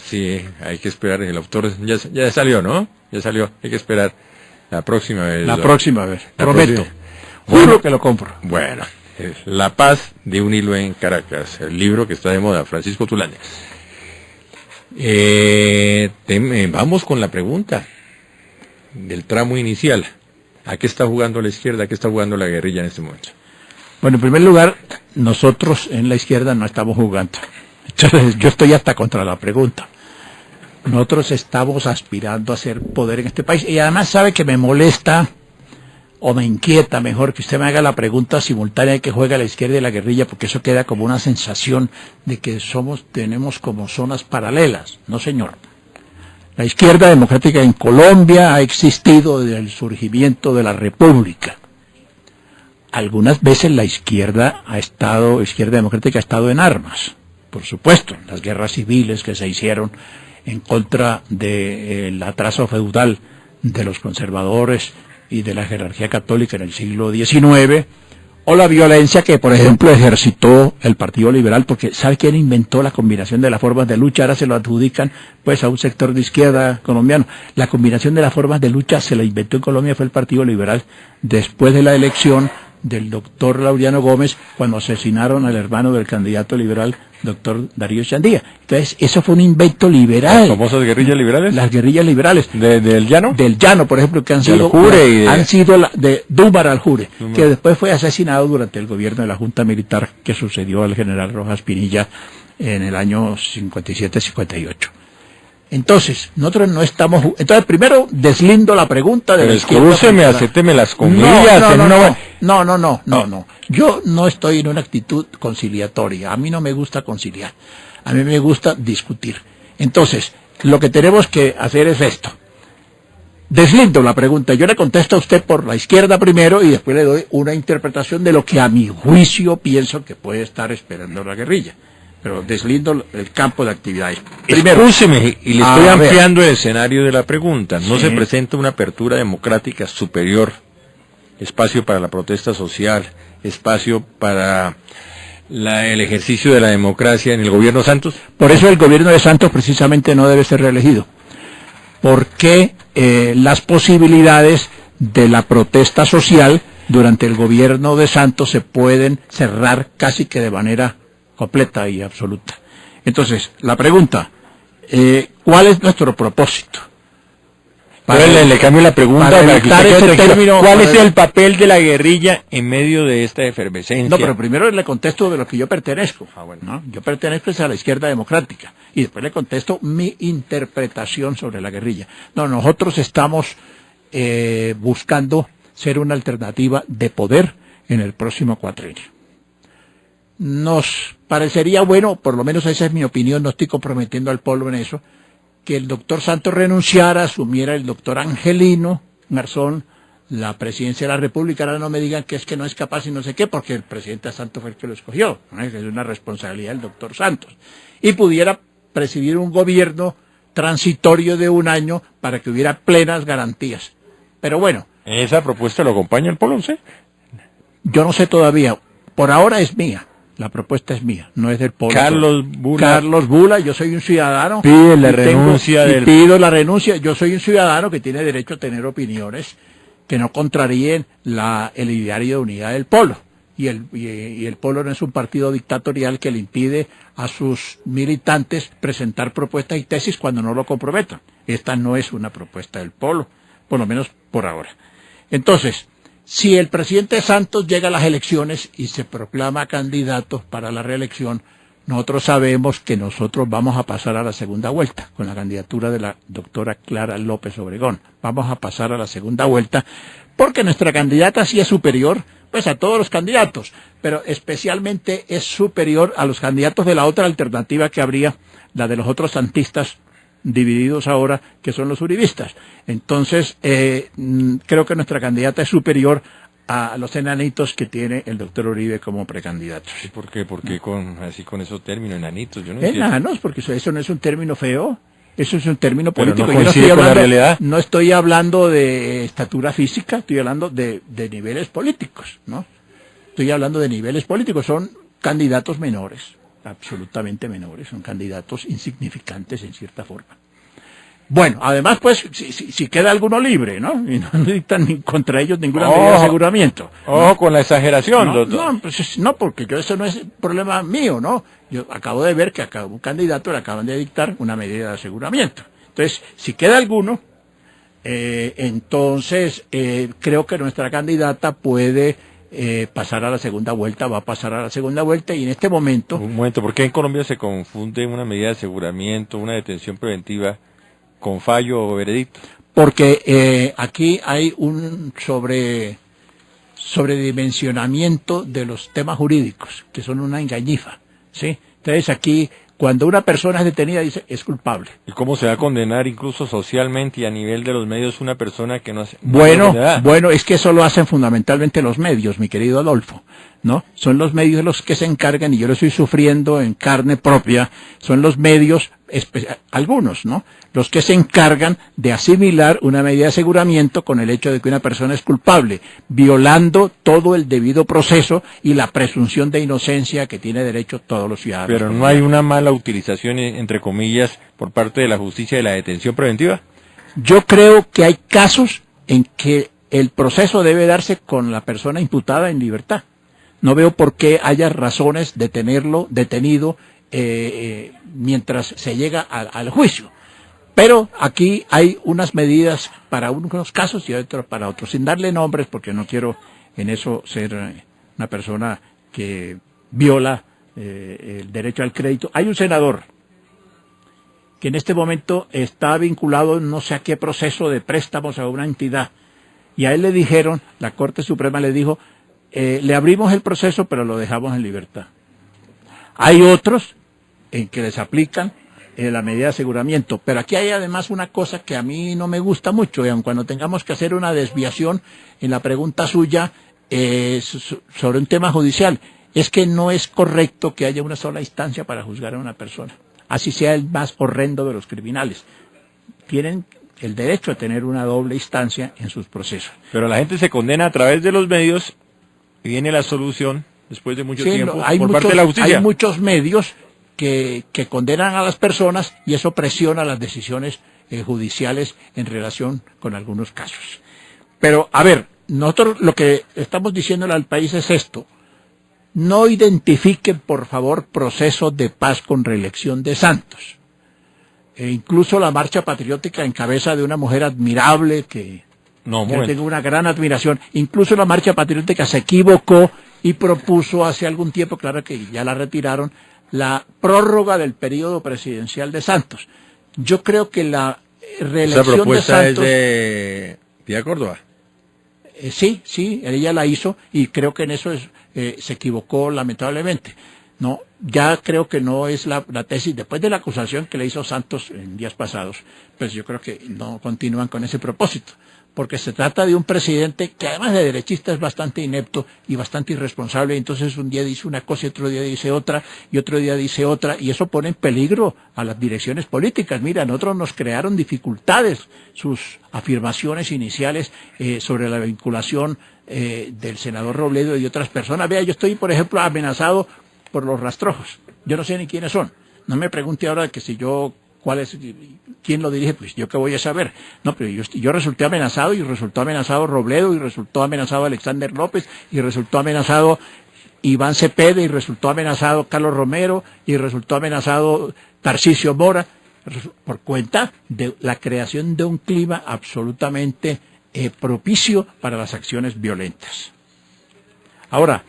Sí, hay que esperar. El autor ya salió, ¿no? Ya salió. Hay que esperar la próxima vez. Prometo. Juro Juro que lo compro. Bueno, La Paz de un hilo en Caracas, el libro que está de moda, Francisco Tulán. Vamos con la pregunta del tramo inicial. ¿A qué está jugando la izquierda? ¿A qué está jugando la guerrilla en este momento? Bueno, en primer lugar, nosotros en la izquierda no estamos jugando. Entonces, yo estoy hasta contra la pregunta. Nosotros estamos aspirando a hacer poder en este país. Y además sabe que me molesta, o me inquieta mejor, que usted me haga la pregunta simultánea de que juega la izquierda y la guerrilla, porque eso queda como una sensación de que tenemos como zonas paralelas. No, señor. La izquierda democrática en Colombia ha existido desde el surgimiento de la República. Algunas veces la izquierda democrática ha estado en armas, por supuesto, las guerras civiles que se hicieron en contra del atraso feudal de los conservadores y de la jerarquía católica en el siglo XIX, o la violencia que, por ejemplo, ejercitó el Partido Liberal, porque ¿sabe quién inventó la combinación de las formas de lucha? Ahora se lo adjudican pues a un sector de izquierda colombiano. La combinación de las formas de lucha se la inventó en Colombia, fue el Partido Liberal, después de la elección del doctor Laureano Gómez, cuando asesinaron al hermano del candidato liberal, doctor Darío Chandía. Entonces, eso fue un invento liberal. ¿Las famosas guerrillas liberales? Las guerrillas liberales. ¿Del Llano? Del Llano, por ejemplo, que han sido de Dúmar Aljure, que después fue asesinado durante el gobierno de la Junta Militar que sucedió al general Rojas Pinilla en el año 57-58. Entonces, nosotros no estamos... Entonces, primero deslindo la pregunta de la izquierda. Acépteme las comillas. No. Yo no estoy en una actitud conciliatoria. A mí no me gusta conciliar. A mí me gusta discutir. Entonces, lo que tenemos que hacer es esto. Deslindo la pregunta. Yo le contesto a usted por la izquierda primero y después le doy una interpretación de lo que a mi juicio pienso que puede estar esperando la guerrilla. Pero deslindo el campo de actividades. Primero, escúcheme, y le estoy ampliando el escenario de la pregunta. ¿No se presenta una apertura democrática superior? Espacio para la protesta social, espacio para el ejercicio de la democracia en el gobierno Santos. Por eso el gobierno de Santos precisamente no debe ser reelegido. Porque las posibilidades de la protesta social durante el gobierno de Santos se pueden cerrar casi que de manera completa y absoluta. Entonces, la pregunta, ¿cuál es nuestro propósito? Le cambio la pregunta para que ese término. ¿Cuál es el papel de la guerrilla en medio de esta efervescencia? No, pero primero le contesto de lo que yo pertenezco. ¿No? Yo pertenezco a la izquierda democrática y después le contesto mi interpretación sobre la guerrilla. No, nosotros estamos buscando ser una alternativa de poder en el próximo cuatrienio. Nos parecería bueno, por lo menos esa es mi opinión, no estoy comprometiendo al pueblo en eso, que el doctor Santos renunciara, asumiera el doctor Angelino Garzón la presidencia de la República. Ahora no me digan que es que no es capaz y no sé qué, porque el presidente Santos fue el que lo escogió, ¿no? Es una responsabilidad del doctor Santos. Y pudiera presidir un gobierno transitorio de un año para que hubiera plenas garantías. Pero bueno. ¿Esa propuesta lo acompaña el pueblo, sí? Yo no sé todavía. Por ahora es mía. La propuesta es mía, no es del pueblo. Carlos Bula, yo soy un ciudadano. Pido la renuncia. Yo soy un ciudadano que tiene derecho a tener opiniones que no contraríen el ideario de unidad del pueblo. Y el pueblo no es un partido dictatorial que le impide a sus militantes presentar propuestas y tesis cuando no lo comprometan. Esta no es una propuesta del pueblo, por lo menos por ahora. Entonces, si el presidente Santos llega a las elecciones y se proclama candidato para la reelección, nosotros sabemos que nosotros vamos a pasar a la segunda vuelta con la candidatura de la doctora Clara López Obregón. Vamos a pasar a la segunda vuelta porque nuestra candidata sí es superior, pues a todos los candidatos, pero especialmente es superior a los candidatos de la otra alternativa que habría, la de los otros santistas divididos ahora, que son los uribistas. Entonces, creo que nuestra candidata es superior a los enanitos que tiene el doctor Uribe como precandidato. ¿Y por qué? ¿Por qué con esos términos, enanitos? Yo no entiendo. Enanos, porque eso no es un término feo. Eso es un término Pero político. no Yo coincide con la realidad. No estoy hablando de estatura física, estoy hablando de niveles políticos, ¿no? Estoy hablando de niveles políticos. Son candidatos menores, absolutamente menores. Son candidatos insignificantes en cierta forma. Bueno, además, pues, si queda alguno libre, ¿no? Y no dictan ni contra ellos ninguna medida de aseguramiento. Ojo con la exageración, doctor. No, pues, no, porque eso no es problema mío, ¿no? Yo acabo de ver que a un candidato le acaban de dictar una medida de aseguramiento. Entonces, si queda alguno, entonces creo que nuestra candidata puede pasar a la segunda vuelta, va a pasar a la segunda vuelta, y en este momento... Un momento, ¿por qué en Colombia se confunde una medida de aseguramiento, una detención preventiva, con fallo o veredicto? Porque aquí hay un sobredimensionamiento de los temas jurídicos, que son una engañifa, ¿sí? Entonces aquí, cuando una persona es detenida, dice, es culpable. ¿Y cómo se va a condenar incluso socialmente y a nivel de los medios una persona que no hace... Bueno, es que eso lo hacen fundamentalmente los medios, mi querido Adolfo, ¿no? Son los medios los que se encargan, y yo lo estoy sufriendo en carne propia, son los medios, algunos, ¿no? Los que se encargan de asimilar una medida de aseguramiento con el hecho de que una persona es culpable, violando todo el debido proceso y la presunción de inocencia que tiene derecho todos los ciudadanos. Pero no hay una mala utilización, entre comillas, por parte de la justicia de la detención preventiva. Yo creo que hay casos en que el proceso debe darse con la persona imputada en libertad. No veo por qué haya razones de tenerlo detenido mientras se llega al juicio. Pero aquí hay unas medidas para unos casos y otros para otros, sin darle nombres, porque no quiero en eso ser una persona que viola el derecho al crédito. Hay un senador que en este momento está vinculado no sé a qué proceso de préstamos a una entidad, y a él le dijeron, la Corte Suprema le dijo, le abrimos el proceso pero lo dejamos en libertad. Hay otros en que les aplican la medida de aseguramiento, pero aquí hay además una cosa que a mí no me gusta mucho, y aun cuando tengamos que hacer una desviación en la pregunta suya sobre un tema judicial, es que no es correcto que haya una sola instancia para juzgar a una persona, así sea el más horrendo de los criminales. Tienen el derecho a tener una doble instancia en sus procesos. Pero la gente se condena a través de los medios y viene la solución después de mucho tiempo por parte de la justicia. Hay muchos medios que condenan a las personas, y eso presiona las decisiones judiciales en relación con algunos casos. Pero, a ver, nosotros lo que estamos diciéndole al país es esto: no identifiquen, por favor, procesos de paz con reelección de Santos. Incluso la marcha patriótica en cabeza de una mujer admirable que yo tengo una gran admiración, incluso la marcha patriótica se equivocó y propuso hace algún tiempo, claro que ya la retiraron, la prórroga del periodo presidencial de Santos. Yo creo que la reelección ¿esa propuesta de Santos... es de Pía Córdoba? Sí, ella la hizo, y creo que en eso se equivocó lamentablemente. No, ya creo que no es la tesis, después de la acusación que le hizo Santos en días pasados, pues yo creo que no continúan con ese propósito, porque se trata de un presidente que además de derechista es bastante inepto y bastante irresponsable. Entonces un día dice una cosa y otro día dice otra, y otro día dice otra, y eso pone en peligro a las direcciones políticas. Mira, a nosotros nos crearon dificultades sus afirmaciones iniciales sobre la vinculación del senador Robledo y de otras personas. Vea, yo estoy, por ejemplo, amenazado por los rastrojos. Yo no sé ni quiénes son. No me pregunte ahora que si yo... ¿Quién lo dirige? Pues yo qué voy a saber. No, pero yo resulté amenazado, y resultó amenazado Robledo, y resultó amenazado Alexander López, y resultó amenazado Iván Cepeda, y resultó amenazado Carlos Romero, y resultó amenazado Tarcisio Mora, por cuenta de la creación de un clima absolutamente propicio para las acciones violentas. Ahora,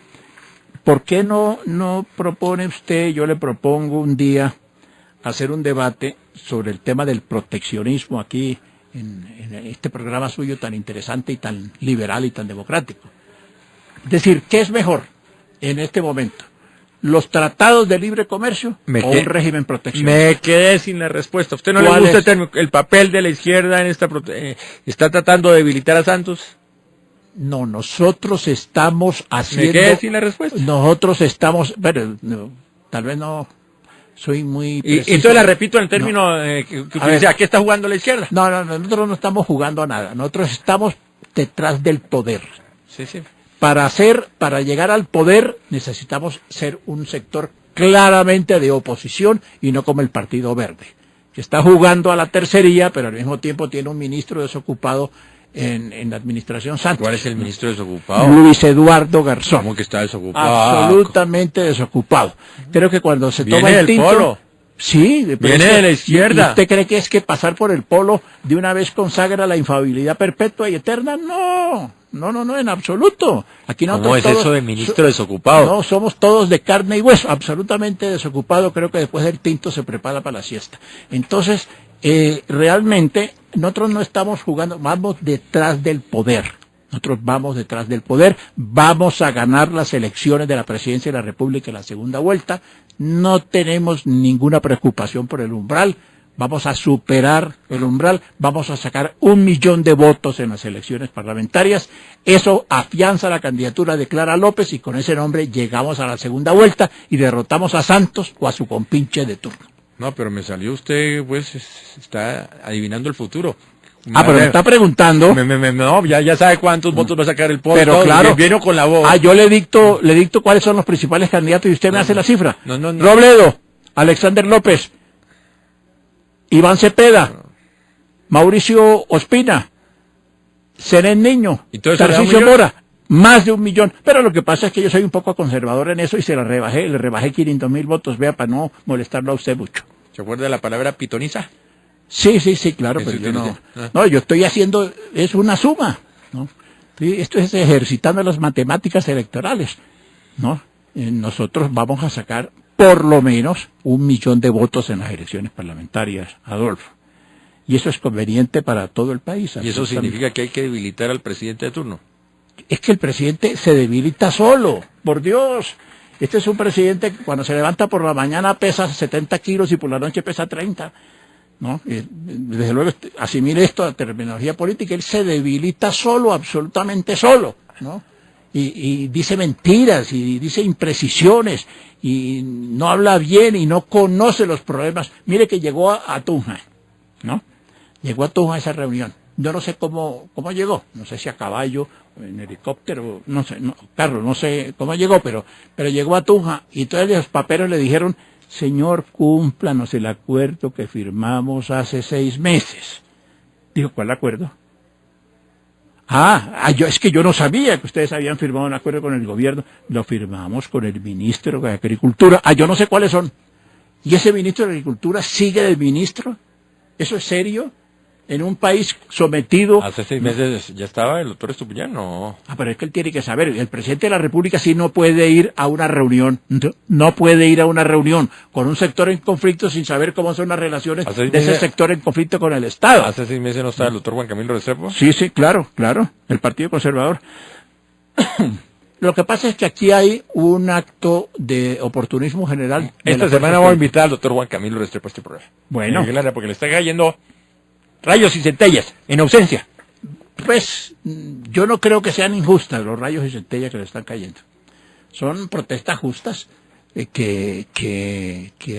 ¿por qué no propone usted? Yo le propongo un día hacer un debate sobre el tema del proteccionismo aquí en este programa suyo tan interesante y tan liberal y tan democrático. Es decir, ¿qué es mejor en este momento? ¿Los tratados de libre comercio o un régimen proteccionista? Me quedé sin la respuesta. ¿A usted no le ¿Cuál gusta es? el papel de la izquierda en esta está tratando de debilitar a Santos? No, nosotros estamos haciendo... Me quedé sin la respuesta. Nosotros estamos... Bueno, no, tal vez no soy muy preciso. Y entonces la repito en el término que usted dice, ¿a qué está jugando la izquierda? No, nosotros no estamos jugando a nada. Nosotros estamos detrás del poder. Sí, sí. Para llegar al poder necesitamos ser un sector claramente de oposición y no como el Partido Verde, que está jugando a la tercería, pero al mismo tiempo tiene un ministro desocupado en la administración Santos. ¿Cuál es el ministro desocupado? Luis Eduardo Garzón. ¿Cómo que está desocupado? Absolutamente desocupado. Creo que cuando se toma Viene el del tinto... polo. Sí, pero Viene es que- de la izquierda. ¿Y usted cree que es que pasar por el polo de una vez consagra la infalibilidad perpetua y eterna? No, en absoluto. Aquí no. ¿Cómo es eso de ministro desocupado? No, somos todos de carne y hueso, absolutamente desocupado. Creo que después del tinto se prepara para la siesta. Entonces, realmente, nosotros no estamos jugando, vamos detrás del poder. Nosotros vamos detrás del poder, vamos a ganar las elecciones de la presidencia de la República en la segunda vuelta, no tenemos ninguna preocupación por el umbral, vamos a superar el umbral, vamos a sacar 1 millón de votos en las elecciones parlamentarias, eso afianza la candidatura de Clara López y con ese nombre llegamos a la segunda vuelta y derrotamos a Santos o a su compinche de turno. No, pero me salió usted, pues, está adivinando el futuro. Pero me está preguntando. No, ya sabe cuántos votos va a sacar el POS. Pero claro. Viene con la voz. Yo le dicto cuáles son los principales candidatos y usted me hace la cifra. No. Robledo, Alexander López, Iván Cepeda, Mauricio Ospina, Zenén Niño, ¿Y todo eso le da 1 Tarcisio millón? Mora, más de 1 millón. Pero lo que pasa es que yo soy un poco conservador en eso y le rebajé 500,000 votos, vea, para no molestarlo a usted mucho. ¿Se acuerda de la palabra pitoniza? Sí, claro, Eso pero yo utiliza. no, yo estoy haciendo, es una suma, ¿no? Sí, esto es ejercitando las matemáticas electorales, ¿no? Nosotros vamos a sacar por lo menos 1 millón de votos en las elecciones parlamentarias, Adolfo. Y eso es conveniente para todo el país. Y eso significa que hay que debilitar al presidente de turno. Es que el presidente se debilita solo, por Dios. Este es un presidente que cuando se levanta por la mañana pesa 70 kilos y por la noche pesa 30. ¿No? Desde luego, asimile esto a terminología política, él se debilita solo, absolutamente solo, ¿no? Y dice mentiras, y dice imprecisiones, y no habla bien, y no conoce los problemas. Mire que llegó a Tunja, ¿no? Llegó a Tunja a esa reunión. Yo no sé cómo llegó, no sé si a caballo, en helicóptero, no sé, carro, no sé cómo llegó, pero llegó a Tunja, y todos los paperos le dijeron: señor, cúmplanos el acuerdo que firmamos hace 6 meses. Dijo, ¿cuál acuerdo? Es que yo no sabía que ustedes habían firmado un acuerdo con el gobierno. Lo firmamos con el ministro de Agricultura. Yo no sé cuáles son. ¿Y ese ministro de Agricultura sigue del ministro? ¿Eso es serio? En un país sometido... Hace 6 meses ya estaba el doctor Estupiñán, no. Pero es que él tiene que saber, el presidente de la República sí no puede ir a una reunión, no puede ir a una reunión con un sector en conflicto sin saber cómo son las relaciones de ese sector en conflicto con el Estado. Hace 6 meses no estaba el doctor Juan Camilo Restrepo. Sí, claro, el Partido Conservador. Lo que pasa es que aquí hay un acto de oportunismo general. Esta semana voy a invitar al doctor Juan Camilo Restrepo a este programa. Bueno. Porque le está cayendo rayos y centellas, en ausencia. Pues yo no creo que sean injustas los rayos y centellas que le están cayendo. Son protestas justas, que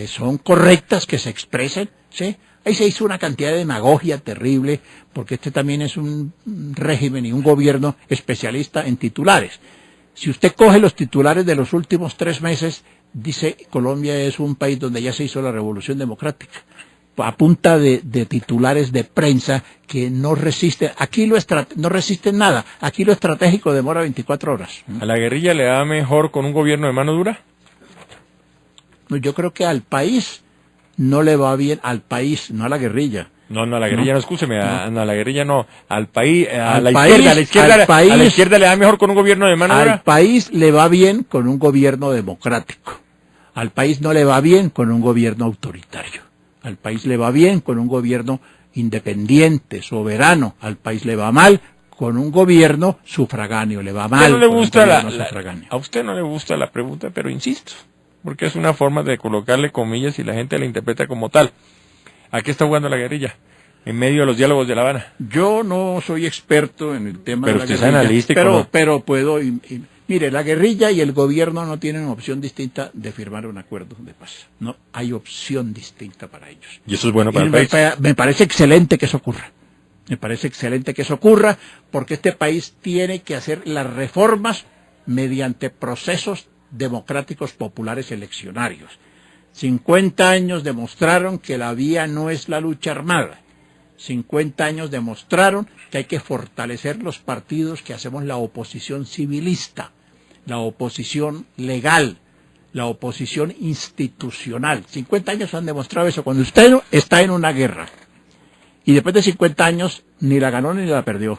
son correctas, que se expresen, ¿sí? Ahí se hizo una cantidad de demagogia terrible, porque este también es un régimen y un gobierno especialista en titulares. Si usted coge los titulares de los últimos 3 meses, dice Colombia es un país donde ya se hizo la revolución democrática. A punta de titulares de prensa que no resisten. Aquí no resisten nada. Aquí lo estratégico demora 24 horas. ¿A la guerrilla le va mejor con un gobierno de mano dura? No, yo creo que al país no le va bien, al país, no a la guerrilla. No, a la guerrilla no, escúcheme, a la guerrilla no, al país, a Al la país, izquierda, al país, a la izquierda le va mejor con un gobierno de mano dura. Al país le va bien con un gobierno democrático. Al país no le va bien con un gobierno autoritario. Al país le va bien con un gobierno independiente, soberano. Al país le va mal con un gobierno sufragáneo, le va mal. No le gusta sufragáneo. a usted no le gusta la pregunta, pero insisto, porque es una forma de colocarle comillas y la gente la interpreta como tal. ¿A qué está jugando la guerrilla? En medio de los diálogos de La Habana. Yo no soy experto en el tema de la usted es guerrilla, analista y pero puedo... mire, la guerrilla y el gobierno no tienen opción distinta de firmar un acuerdo de paz. No hay opción distinta para ellos. Y eso es bueno para Y el país. me parece excelente que eso ocurra. Me parece excelente que eso ocurra porque este país tiene que hacer las reformas mediante procesos democráticos populares eleccionarios. 50 años demostraron que la vía no es la lucha armada. 50 años demostraron que hay que fortalecer los partidos que hacemos la oposición civilista, la oposición legal, la oposición institucional. 50 años han demostrado eso. Cuando usted está en una guerra y después de 50 años ni la ganó ni la perdió,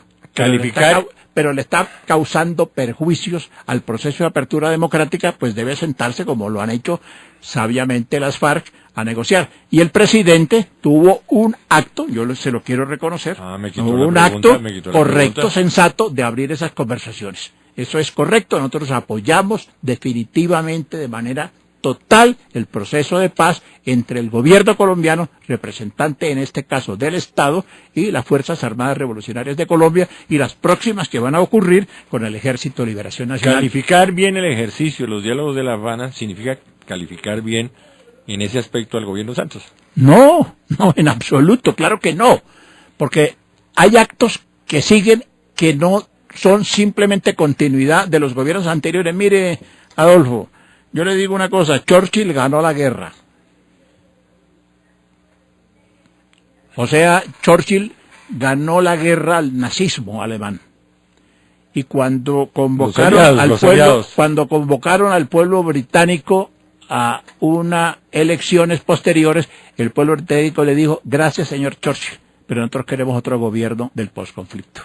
pero le está causando perjuicios al proceso de apertura democrática, pues debe sentarse, como lo han hecho sabiamente las FARC, a negociar. Y el presidente tuvo un acto, se lo quiero reconocer, tuvo un acto correcto, sensato, de abrir esas conversaciones. Eso es correcto, nosotros apoyamos definitivamente de manera total el proceso de paz entre el gobierno colombiano, representante en este caso del Estado, y las Fuerzas Armadas Revolucionarias de Colombia, y las próximas que van a ocurrir con el Ejército de Liberación Nacional. Calificar bien el ejercicio, los diálogos de La Habana, significa calificar bien en ese aspecto al gobierno Santos. No, en absoluto, claro que no, porque hay actos que siguen que no son simplemente continuidad de los gobiernos anteriores. Mire, Adolfo, yo le digo una cosa, Churchill ganó la guerra. O sea, Churchill ganó la guerra al nazismo alemán. Y cuando convocaron al pueblo británico a unas elecciones posteriores, el pueblo británico le dijo, gracias señor Churchill, pero nosotros queremos otro gobierno del posconflicto.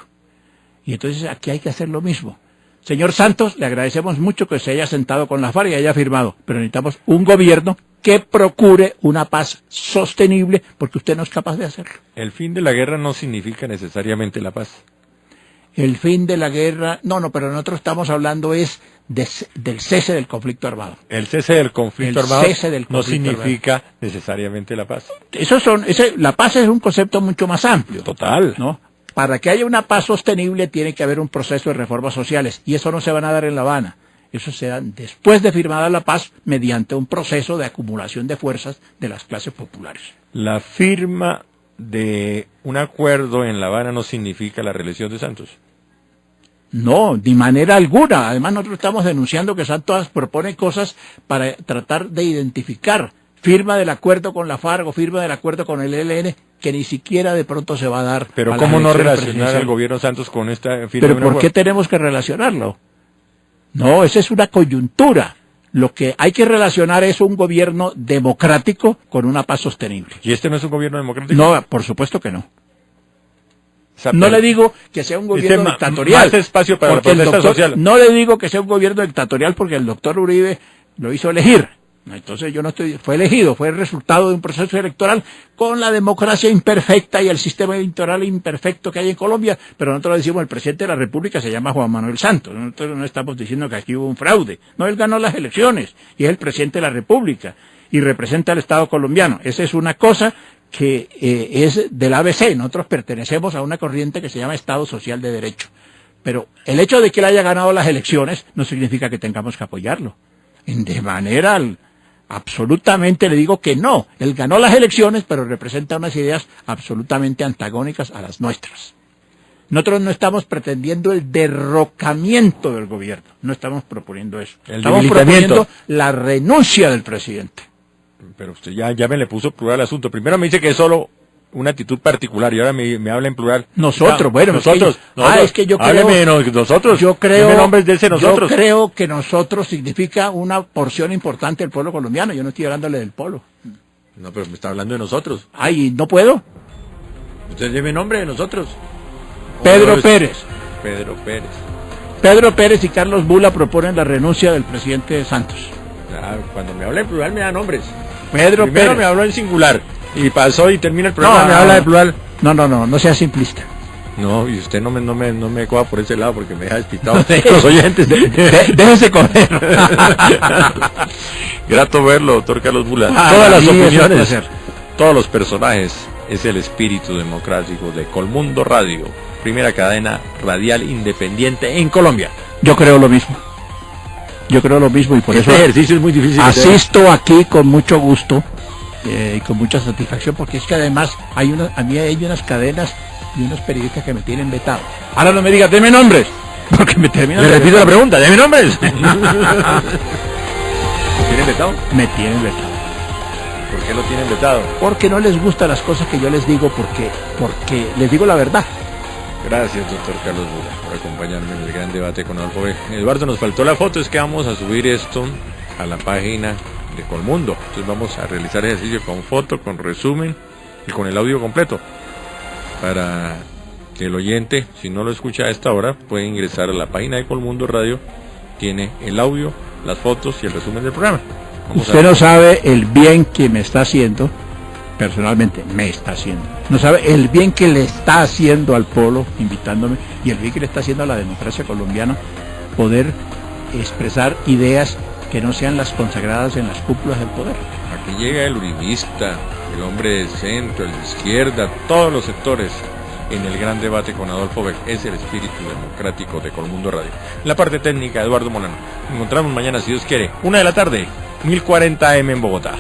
Y entonces aquí hay que hacer lo mismo. Señor Santos, le agradecemos mucho que se haya sentado con la FARC y haya firmado, pero necesitamos un gobierno que procure una paz sostenible, porque usted no es capaz de hacerlo. El fin de la guerra no significa necesariamente la paz. El fin de la guerra, no, pero nosotros estamos hablando del cese del conflicto armado. El cese del conflicto armado no significa necesariamente la paz. La paz es un concepto mucho más amplio. Total. ¿No? Para que haya una paz sostenible tiene que haber un proceso de reformas sociales, y eso no se van a dar en La Habana. Eso se da después de firmada la paz mediante un proceso de acumulación de fuerzas de las clases populares. La firma de un acuerdo en La Habana no significa la reelección de Santos. No, de manera alguna. Además, nosotros estamos denunciando que Santos propone cosas para tratar de identificar firma del acuerdo con la FARC o firma del acuerdo con el ELN, que ni siquiera de pronto se va a dar. Pero ¿cómo no relacionar al gobierno Santos con esta firma? ¿Pero por qué tenemos que relacionarlo? No, esa es una coyuntura. Lo que hay que relacionar es un gobierno democrático con una paz sostenible. ¿Y este no es un gobierno democrático? No, por supuesto que no. No le digo que sea un gobierno dictatorial. Más espacio para la protesta social. No le digo que sea un gobierno dictatorial porque el doctor Uribe lo hizo elegir. Entonces fue elegido, fue el resultado de un proceso electoral con la democracia imperfecta y el sistema electoral imperfecto que hay en Colombia, pero nosotros decimos el presidente de la República se llama Juan Manuel Santos, nosotros no estamos diciendo que aquí hubo un fraude, no, él ganó las elecciones y es el presidente de la República y representa al Estado colombiano. Esa es una cosa que es del ABC, nosotros pertenecemos a una corriente que se llama Estado Social de Derecho, pero el hecho de que él haya ganado las elecciones no significa que tengamos que apoyarlo, de manera absolutamente le digo que no. Él ganó las elecciones, pero representa unas ideas absolutamente antagónicas a las nuestras. Nosotros no estamos pretendiendo el derrocamiento del gobierno, no estamos proponiendo eso. Estamos proponiendo la renuncia del presidente. Pero usted ya me le puso plural al asunto. Primero me dice que es solo una actitud particular y ahora me habla en plural. Nosotros, nosotros. Es que yo creo... nosotros. Yo creo... nombres de ese nosotros. Yo creo que nosotros significa una porción importante del pueblo colombiano. Yo no estoy hablándole del pueblo. No, pero me está hablando de nosotros. Ay, ¿no puedo? Usted lleve nombre de nosotros. Pedro Pérez. Pedro Pérez y Carlos Bula proponen la renuncia del presidente Santos. Claro, cuando me habla en plural me da nombres. Primero Pérez me habló en singular. Y pasó y termina el programa, me habla de plural. No sea simplista. No, y usted no me coja por ese lado porque me deja despistado. Los oyentes. Déjese correr. Grato verlo, doctor Carlos Bula. Ah, Todas las sí, es un opiniones, placer. todos los personajes, es el espíritu democrático de Colmundo Radio, primera cadena radial independiente en Colombia. Yo creo lo mismo. Yo creo lo mismo y por eso Este ejercicio es muy difícil. asisto aquí con mucho gusto y con mucha satisfacción, porque es que además a mí hay unas cadenas y unos periodistas que me tienen vetado. Ahora no me digas, deme nombres, porque me terminan. Le de repito la vetar. pregunta, deme nombres. ¿Tienen vetado? Me tienen vetado. ¿Por qué lo tienen vetado? Porque no les gustan las cosas que yo les digo, porque les digo la verdad. Gracias, doctor Carlos Bula, por acompañarme en el gran debate con Adolfo B. Eduardo, nos faltó la foto, es que vamos a subir esto a la página de Colmundo. Entonces vamos a realizar ejercicio con foto, con resumen y con el audio completo. Para que el oyente, si no lo escucha a esta hora, puede ingresar a la página de Colmundo Radio. Tiene el audio, las fotos y el resumen del programa. Vamos Usted no sabe el bien que me está haciendo, personalmente me está haciendo. No sabe el bien que le está haciendo al pueblo invitándome y el bien que le está haciendo a la democracia colombiana poder expresar ideas que no sean las consagradas en las cúpulas del poder. Aquí llega el uribista, el hombre de centro, el de izquierda, todos los sectores en el gran debate con Adolfo Beck. Es el espíritu democrático de Colmundo Radio. En la parte técnica, Eduardo Molano. Nos encontramos mañana, si Dios quiere, 1 de la tarde, 1040 AM en Bogotá.